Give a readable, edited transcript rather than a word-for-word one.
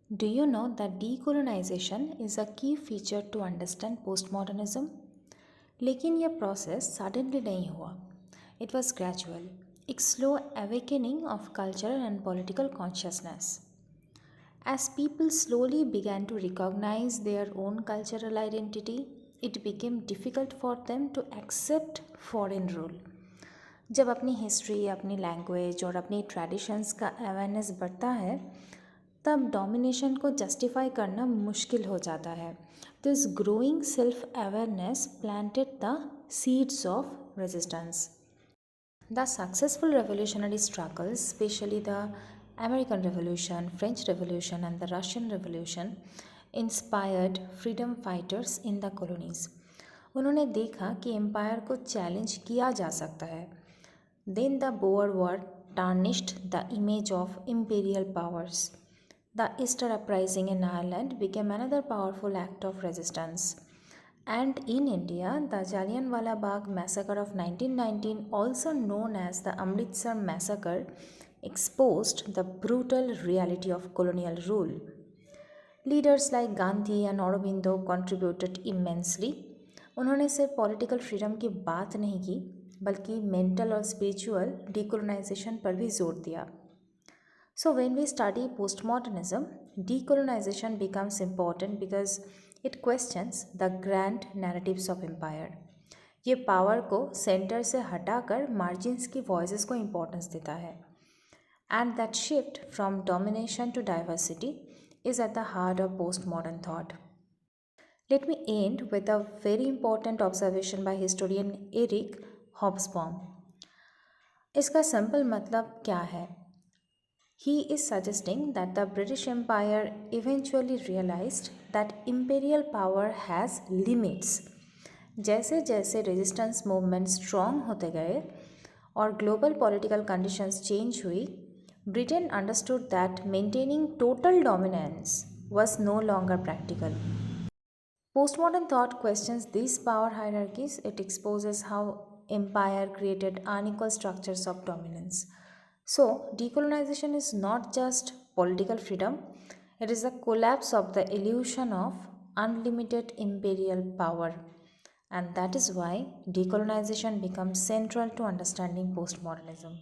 Do you know that decolonization is a key feature to understand postmodernism? लेकिन यह process suddenly नहीं हुआ. It was gradual, a slow awakening of cultural and political consciousness. As people slowly began to recognize their own cultural identity, it became difficult for them to accept foreign rule. जब अपनी history, अपनी language और अपनी traditions का awareness बढ़ता है, तब domination को जस्टिफाई करना मुश्किल हो जाता है. This growing self awareness planted the seeds of resistance. The successful revolutionary struggles, especially the American Revolution, French Revolution, and the Russian Revolution, inspired freedom fighters in the colonies. उन्होंने देखा कि empire को challenge किया जा सकता है. Then the Boer War tarnished the image of imperial powers. The Easter Uprising in Ireland became another powerful act of resistance. And in India, the Jallianwala Bagh massacre of 1919, also known as the Amritsar massacre, exposed the brutal reality of colonial rule. Leaders like Gandhi and Aurobindo contributed immensely. उन्होंने सिर्फ political freedom की बात नहीं की, बल्कि mental और spiritual decolonisation पर भी जोर दिया. So when we study postmodernism, decolonization becomes important because it questions the grand narratives of empire. ये पावर को सेंटर से हटाकर मार्जिन्स की वॉइसेस को इम्पोर्टेंस देता है. And that shift from domination to diversity is at the heart of postmodern thought. Let me end with a very important observation by historian Eric Hobsbawm. इसका simple मतलब क्या है? He is suggesting that the British Empire eventually realized that imperial power has limits. जैसे जैसे resistance movement strong होते गए और global political conditions change हुई, Britain understood that maintaining total dominance was no longer practical. Postmodern thought questions these power hierarchies. It exposes how empire created unequal structures of dominance. So, decolonization is not just political freedom, it is a collapse of the illusion of unlimited imperial power. And that is why decolonization becomes central to understanding postmodernism.